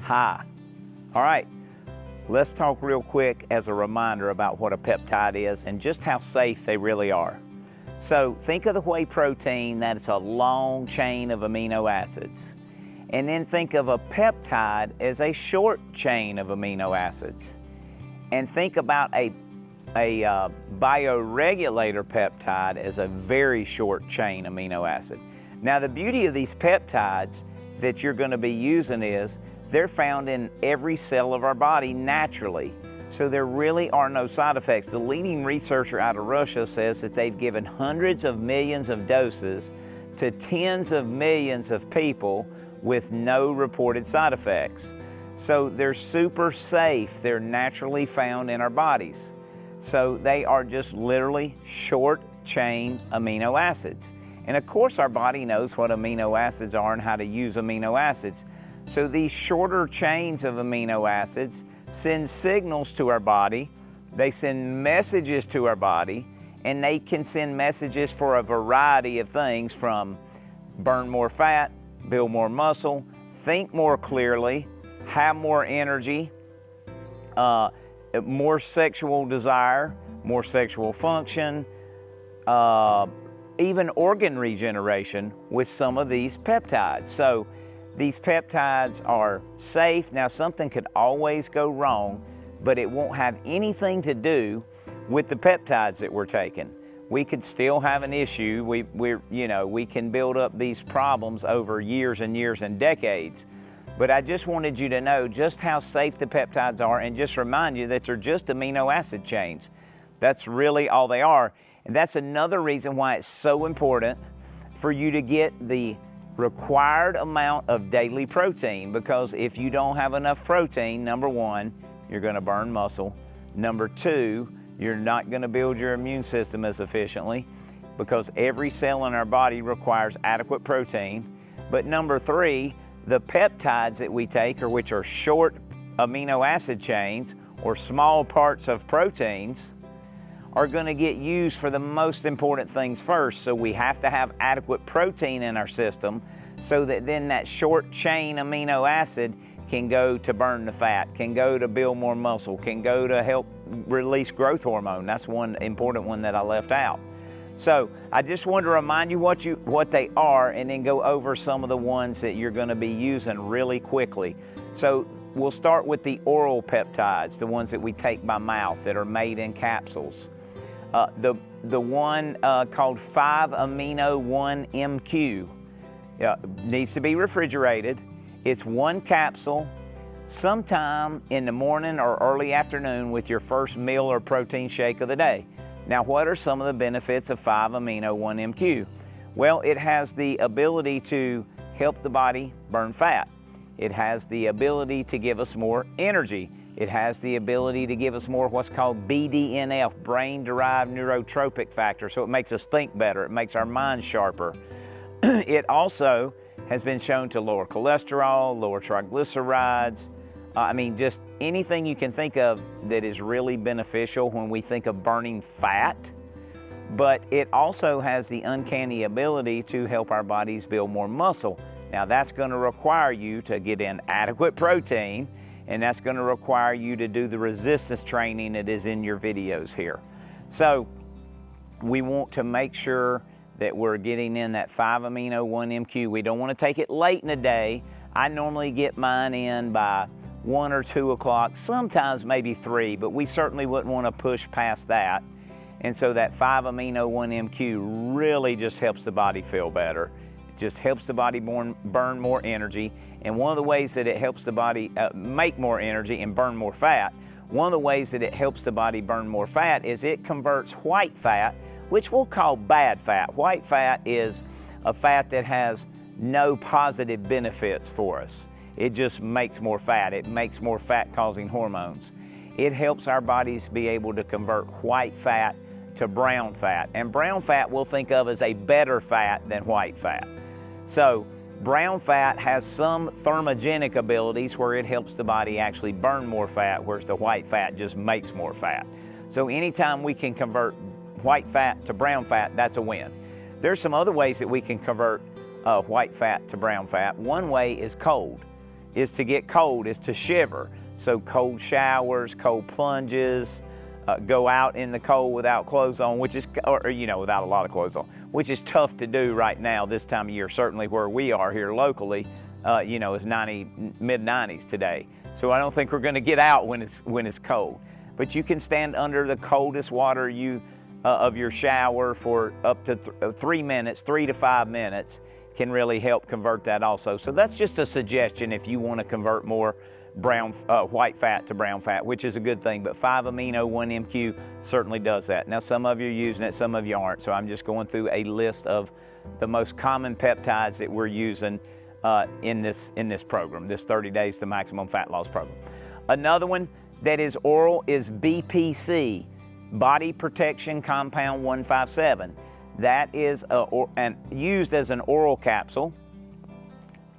Hi. All right, let's talk real quick as a reminder about what a peptide is and just how safe they really are. So think of the whey protein, that it's a long chain of amino acids. And then think of a peptide as a short chain of amino acids. And think about a bioregulator peptide as a very short chain amino acid. Now the beauty of these peptides that you're going to be using is they're found in every cell of our body naturally. So there really are no side effects. The leading researcher out of Russia says that they've given hundreds of millions of doses to tens of millions of people with no reported side effects. So they're super safe. They're naturally found in our bodies. So they are just literally short chain amino acids. And of course our body knows what amino acids are and how to use amino acids. So these shorter chains of amino acids send signals to our body, they send messages to our body, and they can send messages for a variety of things from burn more fat, build more muscle, think more clearly, have more energy, more sexual desire, more sexual function, even organ regeneration with some of these peptides. So these peptides are safe. Now something could always go wrong, but it won't have anything to do with the peptides that we're taking. We could still have an issue. We can build up these problems over years and years and decades. But I just wanted you to know just how safe the peptides are and just remind you that they're just amino acid chains. That's really all they are. And that's another reason why it's so important for you to get the required amount of daily protein, because if you don't have enough protein, number one, you're going to burn muscle. Number two, you're not going to build your immune system as efficiently because every cell in our body requires adequate protein. But number three, the peptides that we take, or which are short amino acid chains or small parts of proteins, are going to get used for the most important things first. So we have to have adequate protein in our system so that then that short chain amino acid can go to burn the fat, can go to build more muscle, can go to help release growth hormone. That's one important one that I left out. So I just wanted to remind you what they are and then go over some of the ones that you're going to be using really quickly. So we'll start with the oral peptides, the ones that we take by mouth that are made in capsules. The one called 5-amino-1-MQ needs to be refrigerated. It's one capsule sometime in the morning or early afternoon with your first meal or protein shake of the day. Now, what are some of the benefits of 5-amino-1-MQ? Well, it has the ability to help the body burn fat. It has the ability to give us more energy. It has the ability to give us more what's called BDNF, brain-derived neurotropic factor, so it makes us think better. It makes our minds sharper. It also has been shown to lower cholesterol, lower triglycerides. Just anything you can think of that is really beneficial when we think of burning fat. But it also has the uncanny ability to help our bodies build more muscle. Now that's going to require you to get in adequate protein, and that's going to require you to do the resistance training that is in your videos here. So we want to make sure that we're getting in that 5-amino-1-MQ. We don't want to take it late in the day. I normally get mine in by 1 or 2 o'clock, sometimes maybe 3, but we certainly wouldn't want to push past that. And so that 5-amino-1-MQ really just helps the body feel better. It just helps the body burn more energy. And one of the ways that it helps the body make more energy and burn more fat, one of the ways that it helps the body burn more fat is it converts white fat, which we'll call bad fat. White fat is a fat that has no positive benefits for us. It just makes more fat. It makes more fat-causing hormones. It helps our bodies be able to convert white fat to brown fat. And brown fat we'll think of as a better fat than white fat. So brown fat has some thermogenic abilities where it helps the body actually burn more fat, whereas the white fat just makes more fat. So anytime we can convert white fat to brown fat, that's a win. There's some other ways that we can convert white fat to brown fat. One way is cold. is to get cold, is to shiver. So cold showers, cold plunges, go out in the cold without clothes on, which is, or without a lot of clothes on, which is tough to do right now this time of year, certainly where we are here locally. It's mid-90s today. So I don't think we're going to get out when it's cold. But you can stand under the coldest water of your shower for up to 3 minutes, 3 to 5 minutes, can really help convert that also. So that's just a suggestion if you want to convert more white fat to brown fat, which is a good thing, but 5-amino-1-MQ certainly does that. Now, some of you are using it, some of you aren't, so I'm just going through a list of the most common peptides that we're using in this program, this 30 Days to Maximum Fat Loss program. Another one that is oral is BPC, Body Protection Compound 157. That is used as an oral capsule.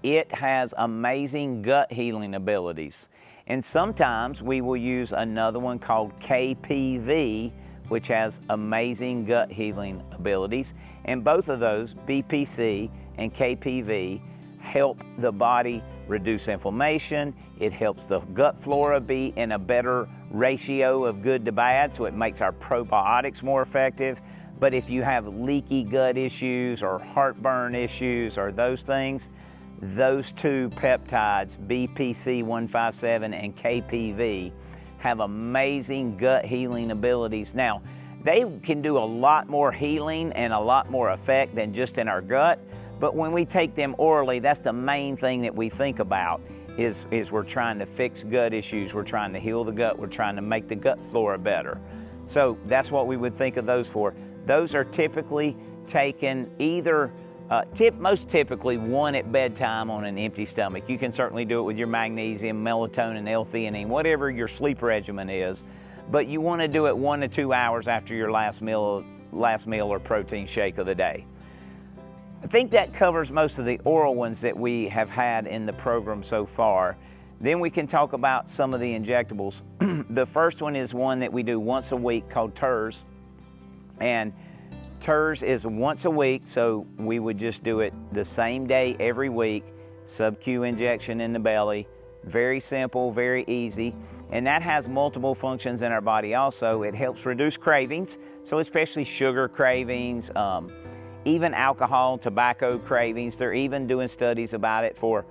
It has amazing gut healing abilities. And sometimes we will use another one called KPV, which has amazing gut healing abilities. And both of those, BPC and KPV, help the body reduce inflammation. It helps the gut flora be in a better ratio of good to bad, so it makes our probiotics more effective. But if you have leaky gut issues or heartburn issues or those things, those two peptides, BPC 157 and KPV, have amazing gut healing abilities. Now, they can do a lot more healing and a lot more effect than just in our gut, but when we take them orally, that's the main thing that we think about is we're trying to fix gut issues, we're trying to heal the gut, we're trying to make the gut flora better. So that's what we would think of those for. Those are typically taken either most typically one at bedtime on an empty stomach. You can certainly do it with your magnesium, melatonin, L-theanine, whatever your sleep regimen is, but you want to do it 1 to 2 hours after your last meal or protein shake of the day. I think that covers most of the oral ones that we have had in the program so far. Then we can talk about some of the injectables. The first one is one that we do once a week called TERS, and TERS is once a week, so we would just do it the same day every week, sub-Q injection in the belly. Very simple, very easy, and that has multiple functions in our body also. It helps reduce cravings, so especially sugar cravings, even alcohol, tobacco cravings. They're even doing studies about it for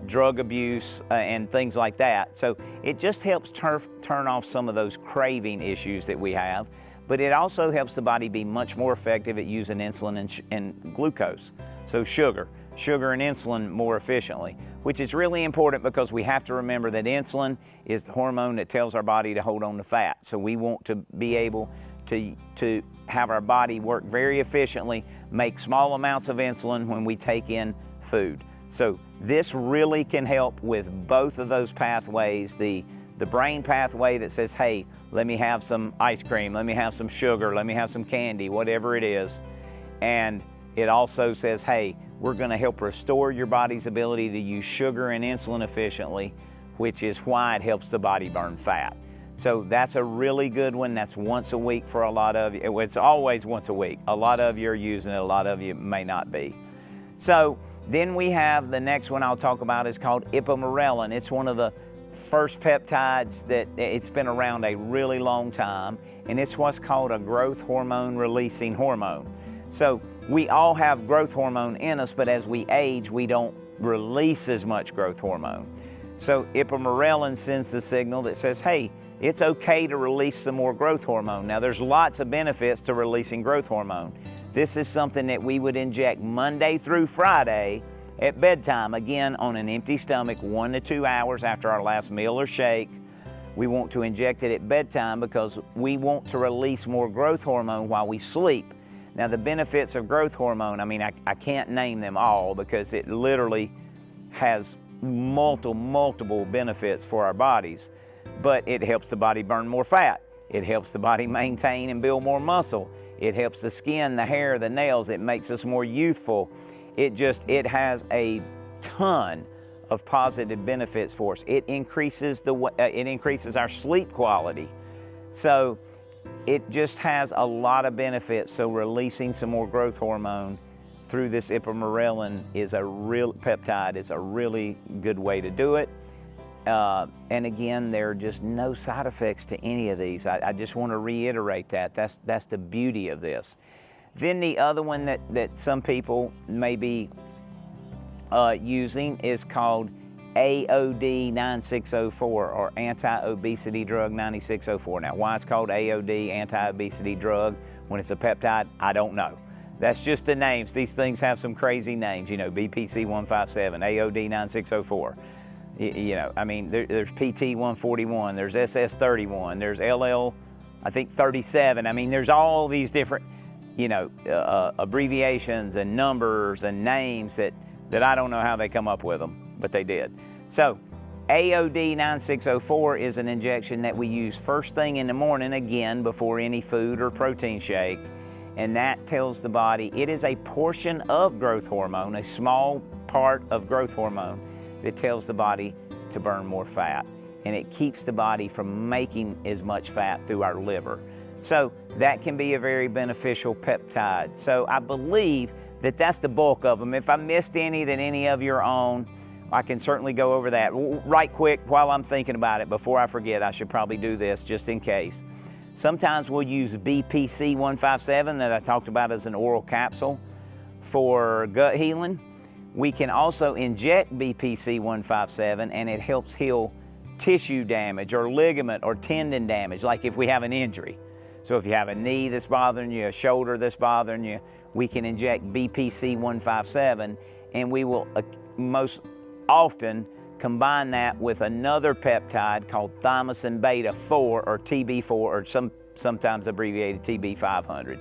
drug abuse and things like that. So it just helps turn off some of those craving issues that we have. But it also helps the body be much more effective at using insulin and glucose, so sugar and insulin more efficiently, which is really important because we have to remember that insulin is the hormone that tells our body to hold on to fat. So we want to be able to have our body work very efficiently, make small amounts of insulin when we take in food. So this really can help with both of those pathways, the brain pathway that says, hey, let me have some ice cream, let me have some sugar, let me have some candy, whatever it is. And it also says, hey, we're going to help restore your body's ability to use sugar and insulin efficiently, which is why it helps the body burn fat. So that's a really good one. That's once a week for a lot of you. It's always once a week. A lot of you are using it, a lot of you may not be. So then we have the next one I'll talk about is called ipamorelin. It's one of the first peptides that it's been around a really long time, and it's what's called a growth hormone releasing hormone. So we all have growth hormone in us, but as we age, we don't release as much growth hormone. So ipamorelin sends the signal that says, hey, it's okay to release some more growth hormone. Now, there's lots of benefits to releasing growth hormone. This is something that we would inject Monday through Friday at bedtime, again on an empty stomach, 1 to 2 hours after our last meal or shake. We want to inject it at bedtime because we want to release more growth hormone while we sleep. Now, the benefits of growth hormone, I mean, I can't name them all because it literally has multiple benefits for our bodies, but it helps the body burn more fat. It helps the body maintain and build more muscle. It helps the skin, the hair, the nails. It makes us more youthful. It has a ton of positive benefits for us. It increases our sleep quality. So it just has a lot of benefits. So releasing some more growth hormone through this ipamorelin is a real peptide, is a really good way to do it. And again, there are just no side effects to any of these. I just want to reiterate that. That's the beauty of this. Then the other one that some people may be using is called AOD 9604, or anti-obesity drug 9604. Now, why it's called AOD, anti-obesity drug, when it's a peptide, I don't know. That's just the names. These things have some crazy names, you know, BPC 157, AOD 9604. You know, I mean, there's PT 141, there's SS 31, there's LL, I think 37. I mean, there's all these different, you know, abbreviations and numbers and names that I don't know how they come up with them, but they did. So AOD 9604 is an injection that we use first thing in the morning, again, before any food or protein shake. And that tells the body it is a portion of growth hormone, a small part of growth hormone, that tells the body to burn more fat. And it keeps the body from making as much fat through our liver. So that can be a very beneficial peptide. So I believe that that's the bulk of them. If I missed any that any of you are on, I can certainly go over that. Right quick, while I'm thinking about it, before I forget, I should probably do this just in case. Sometimes we'll use BPC 157 that I talked about as an oral capsule for gut healing. We can also inject BPC 157 and it helps heal tissue damage or ligament or tendon damage, like if we have an injury. So if you have a knee that's bothering you, a shoulder that's bothering you, we can inject BPC 157, and we will most often combine that with another peptide called thymosin beta 4 or TB4, or sometimes abbreviated TB500.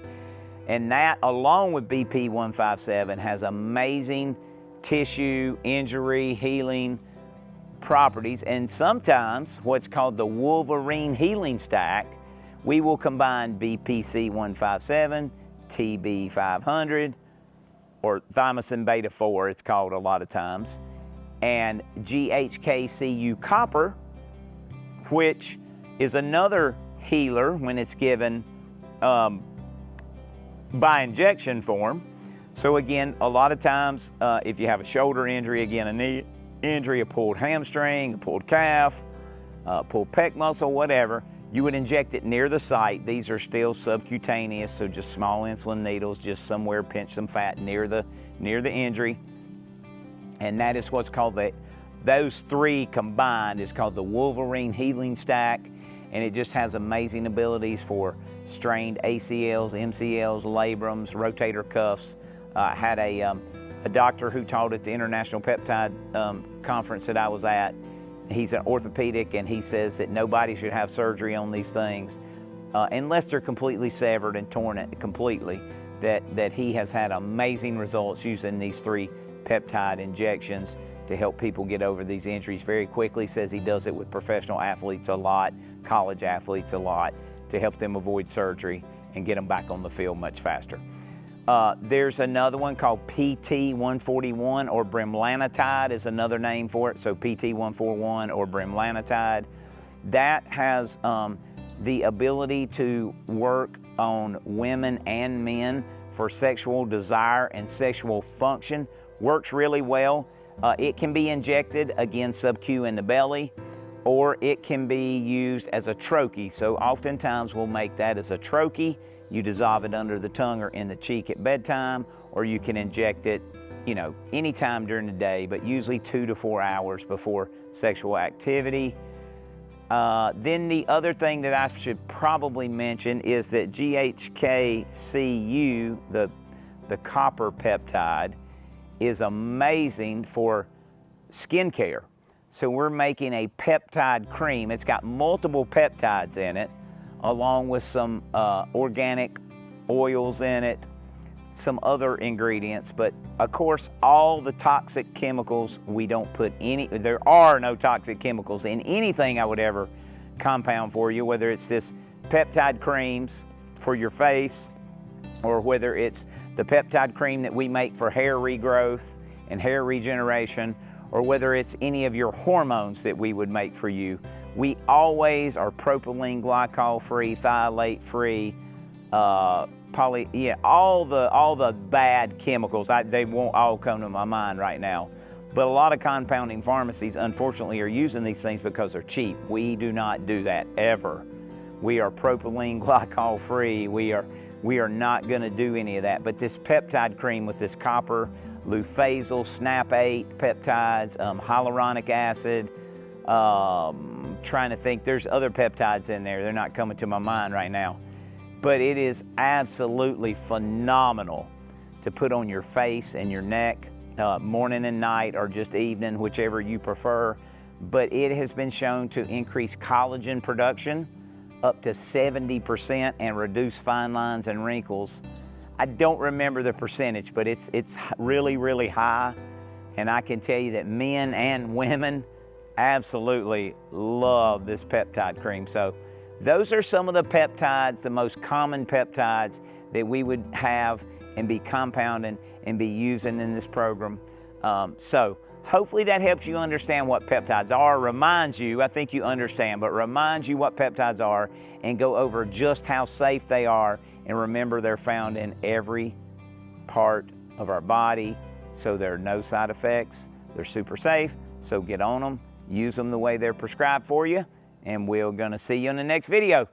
And that, along with BP 157, has amazing tissue, injury, healing properties. And sometimes what's called the Wolverine healing stack, we will combine BPC 157, TB500, or thymosin beta 4, it's called a lot of times, and GHKCU copper, which is another healer when it's given by injection form. So again, a lot of times if you have a shoulder injury, again a knee injury, a pulled hamstring, a pulled calf, pulled pec muscle, whatever, you would inject it near the site. These are still subcutaneous, so just small insulin needles, just somewhere pinch some fat near the injury. And that is what's called those three combined is called the Wolverine healing stack. And it just has amazing abilities for strained ACLs, MCLs, labrums, rotator cuffs. I had a doctor who taught at the International Peptide Conference that I was at. He's an orthopedic, and he says that nobody should have surgery on these things unless they're completely severed and torn completely. That he has had amazing results using these three peptide injections to help people get over these injuries very quickly. Says he does it with professional athletes a lot, college athletes a lot, to help them avoid surgery and get them back on the field much faster. There's another one called PT 141, or brimlanitide is another name for it. So PT 141 or brimlanitide. That has the ability to work on women and men for sexual desire and sexual function. Works really well. It can be injected, again, sub-Q in the belly, or it can be used as a troche. So oftentimes we'll make that as a troche. You dissolve it under the tongue or in the cheek at bedtime, or you can inject it, you know, anytime during the day, but usually 2 to 4 hours before sexual activity. Then the other thing that I should probably mention is that GHKCU, the copper peptide, is amazing for skincare. So we're making a peptide cream. It's got multiple peptides in it, along with some organic oils in it, some other ingredients. But of course, all the toxic chemicals, we don't put any, there are no toxic chemicals in anything I would ever compound for you, whether it's this peptide creams for your face, or whether it's the peptide cream that we make for hair regrowth and hair regeneration, or whether it's any of your hormones that we would make for you. We always are propylene glycol free, phthalate free, all the bad chemicals. They won't all come to my mind right now. But a lot of compounding pharmacies, unfortunately, are using these things because they're cheap. We do not do that, ever. We are propylene glycol free. We are not gonna do any of that. But this peptide cream with this copper, lufazole, SNAP8, peptides, hyaluronic acid, trying to think, there's other peptides in there. They're not coming to my mind right now. But it is absolutely phenomenal to put on your face and your neck, morning and night, or just evening, whichever you prefer. But it has been shown to increase collagen production up to 70% and reduce fine lines and wrinkles. I don't remember the percentage, but it's really, really high. And I can tell you that men and women absolutely love this peptide cream. So those are some of the peptides, the most common peptides that we would have and be compounding and be using in this program. So hopefully that helps you understand what peptides are, reminds you, I think you understand, but reminds you what peptides are, and go over just how safe they are. And remember, they're found in every part of our body, so there are no side effects. They're super safe, so get on them, use them the way they're prescribed for you, and we're gonna see you in the next video.